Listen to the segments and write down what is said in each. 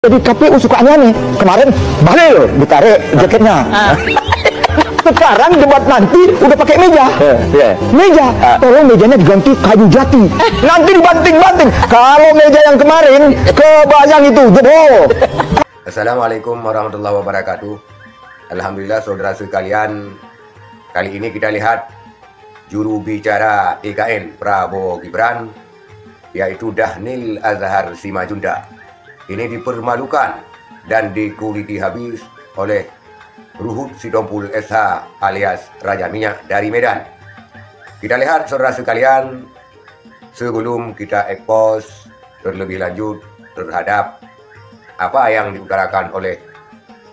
Jadi KPU suka aneh-aneh. Kemarin Bahlil ditarik jaketnya. Sekarang debat nanti udah pakai meja. Meja, tolong mejanya diganti kayu jati. Nanti dibanting-banting. Kalau meja yang kemarin kebayang itu jebol. Assalamualaikum warahmatullahi wabarakatuh. Alhamdulillah saudara sekalian, kali ini kita lihat juru bicara TKN Prabowo Gibran, yaitu Dhanil Azhar Simajuntak. Ini dipermalukan dan dikuliti habis oleh Ruhut Sitompul SH alias Raja Minyak dari Medan. Kita lihat saudara sekalian, sebelum kita expose terlebih lanjut terhadap apa yang diutarakan oleh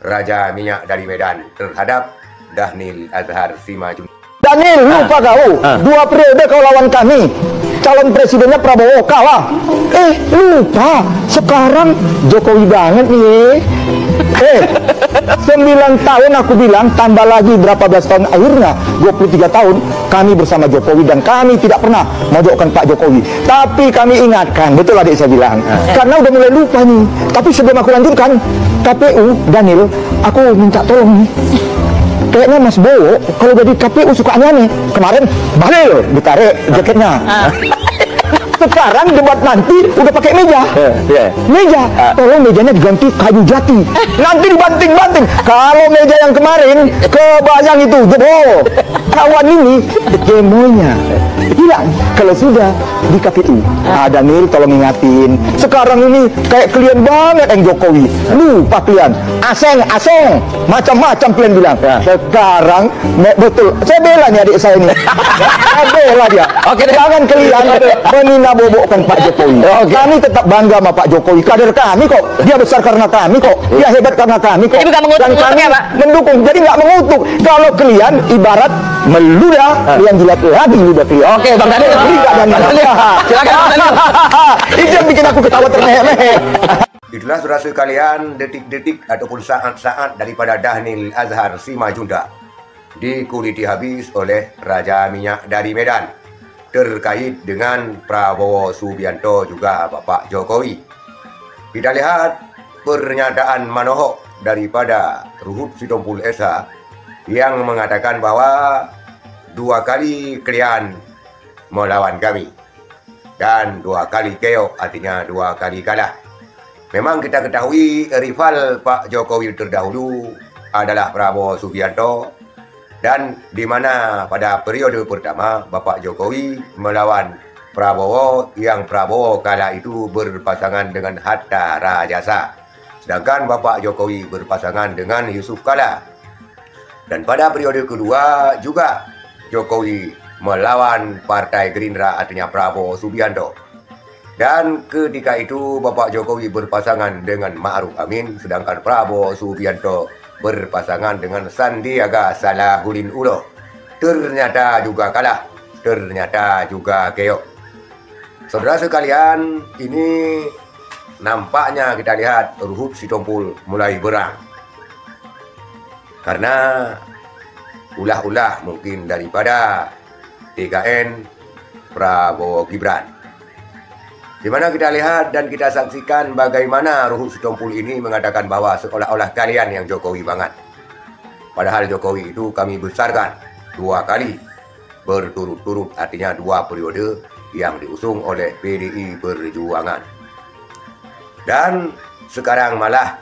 Raja Minyak dari Medan terhadap Dhanil Azhar Simajuntak. Dhanil, lupa kau, 2 periode kau lawan kami. Calon presidennya Prabowo kalah. Lupa. Sekarang Jokowi banget nih. 9 tahun aku bilang, tambah lagi berapa belas tahun, akhirnya 23 tahun kami bersama Jokowi dan kami tidak pernah mojokkan Pak Jokowi. Tapi kami ingatkan, betul adik saya bilang, karena udah mulai lupa nih. Tapi sebelum aku lanjutkan, KPU, Dhanil, aku minta tolong nih. Kayaknya Mas Bowo kalau jadi KPU suka aneh-aneh. Kemarin Bahlil ditarik jaketnya. Sekarang debat nanti udah pakai meja. Meja, tolong mejanya diganti kayu jati. Nanti dibanting-banting. Kalau meja yang kemarin kebayang itu jebol. Kawan ini demonya hilang kalau sudah di KPU. Dhanil tolong ingatin. Sekarang ini kayak kalian banget yang Jokowi. Lupa kalian. Aseng, macam-macam kalian bilang. Sekarang betul. Saya bela nih adik saya ini. Saya bela dia. Jangan kalian menghina bobokkan Pak Jokowi. Kami tetap bangga sama Pak Jokowi. Kader kami kok. Dia besar karena kami kok. Dia hebat karena kami kok. Dan kami mendukung. Jadi nggak mengutuk. Kalau kalian ibarat meludah, kalian jilat lagi ludah kalian. Oke, Bang Dhanil. Silakan Bang Dhanil. Itu yang bikin aku ketawa termehek-mehek. Itulah saudara sekalian detik-detik ataupun saat-saat daripada Dhanil Azhar Simajuntak dikuliti habis oleh Raja Minyak dari Medan terkait dengan Prabowo Subianto juga Bapak Jokowi. Kita lihat pernyataan manohok daripada Ruhut Sitompul SH yang mengatakan bahwa 2 kali kalian melawan kami dan 2 kali keok, artinya 2 kali kalah. Memang kita ketahui rival Pak Jokowi terdahulu adalah Prabowo Subianto, dan di mana pada periode pertama Bapak Jokowi melawan Prabowo, yang Prabowo kala itu berpasangan dengan Hatta Rajasa, sedangkan Bapak Jokowi berpasangan dengan Yusuf Kala. Dan pada periode kedua juga Jokowi melawan Partai Gerindra, artinya Prabowo Subianto. Dan ketika itu Bapak Jokowi berpasangan dengan Ma'ruf Amin, sedangkan Prabowo Subianto berpasangan dengan Sandiaga Salahuddin Uno. Ternyata juga kalah, ternyata juga keok. Saudara sekalian, ini nampaknya kita lihat Ruhut Sitompul mulai berang. Karena ulah-ulah mungkin daripada TKN Prabowo Gibran. Di mana kita lihat dan kita saksikan bagaimana Ruhut Sitompul ini mengatakan bahwa seolah-olah kalian yang Jokowi banget. Padahal Jokowi itu kami besarkan 2 kali berturut-turut, artinya 2 periode yang diusung oleh PDI Perjuangan. Dan sekarang malah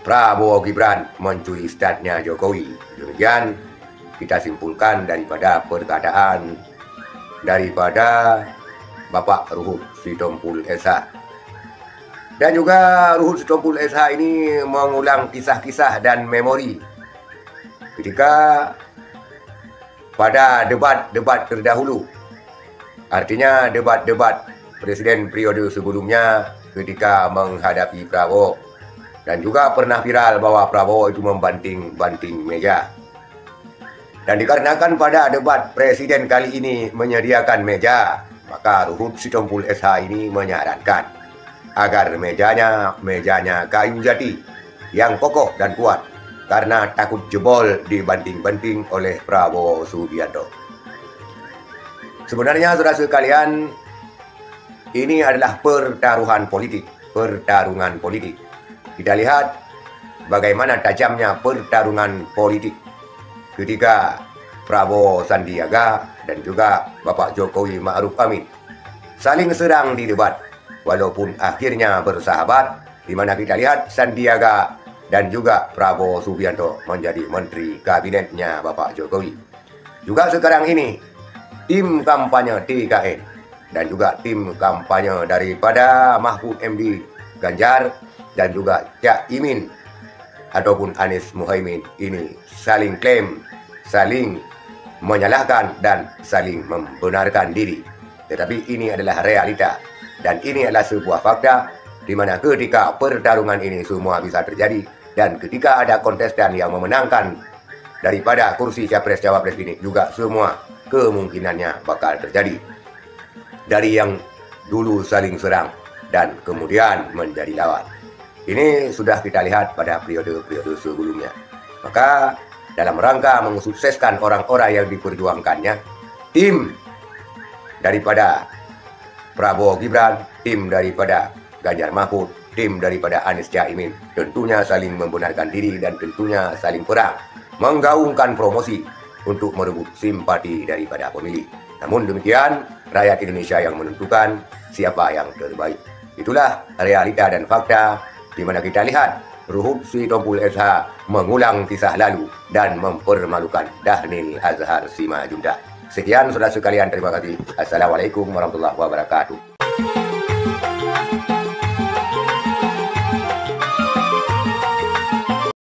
Prabowo Gibran mencuri statnya Jokowi. Demikian kita simpulkan daripada perkataan daripada Bapak Ruhut Sitompul SH. Dan juga Ruhut Sitompul SH ini mengulang kisah-kisah dan memori ketika pada debat-debat terdahulu, artinya debat-debat presiden periode sebelumnya ketika menghadapi Prabowo. Dan juga pernah viral bahwa Prabowo itu membanting-banting meja. Dan dikarenakan pada debat presiden kali ini menyediakan meja, maka Ruhut Sitompul SH ini menyarankan agar mejanya kayu jati yang kokoh dan kuat, karena takut jebol dibanting-banting oleh Prabowo Subianto. Sebenarnya saudara sekalian, ini adalah pertaruhan politik pertarungan politik. Kita lihat bagaimana tajamnya pertarungan politik ketika Prabowo Sandiaga dan juga Bapak Jokowi Ma'ruf Amin saling serang di debat, walaupun akhirnya bersahabat, di mana kita lihat Sandiaga dan juga Prabowo Subianto menjadi menteri kabinetnya Bapak Jokowi. Juga sekarang ini tim kampanye TKN dan juga tim kampanye daripada Mahfud MD, Ganjar dan juga Cak Imin ataupun Anies Muhaimin ini saling klaim, saling menyalahkan dan saling membenarkan diri. Tetapi ini adalah realita dan ini adalah sebuah fakta di mana ketika pertarungan ini semua bisa terjadi dan ketika ada kontestan yang memenangkan daripada kursi Capres Cawapres ini juga semua kemungkinannya bakal terjadi. Dari yang dulu saling serang dan kemudian menjadi lawan. Ini sudah kita lihat pada periode-periode sebelumnya. Maka dalam rangka mensukseskan orang-orang yang diperjuangkannya, tim daripada Prabowo Gibran, tim daripada Ganjar Mahfud, tim daripada Anies Caimin tentunya saling membenarkan diri dan tentunya saling perang, menggaungkan promosi untuk merebut simpati daripada pemilih. Namun demikian, rakyat Indonesia yang menentukan siapa yang terbaik. Itulah realita dan fakta di mana kita lihat Ruhut Sitompul SH mengulang kisah lalu dan mempermalukan Dhanil Azhar Simanjuntak. Sekian saudara sekalian, terima kasih. Assalamualaikum warahmatullahi wabarakatuh.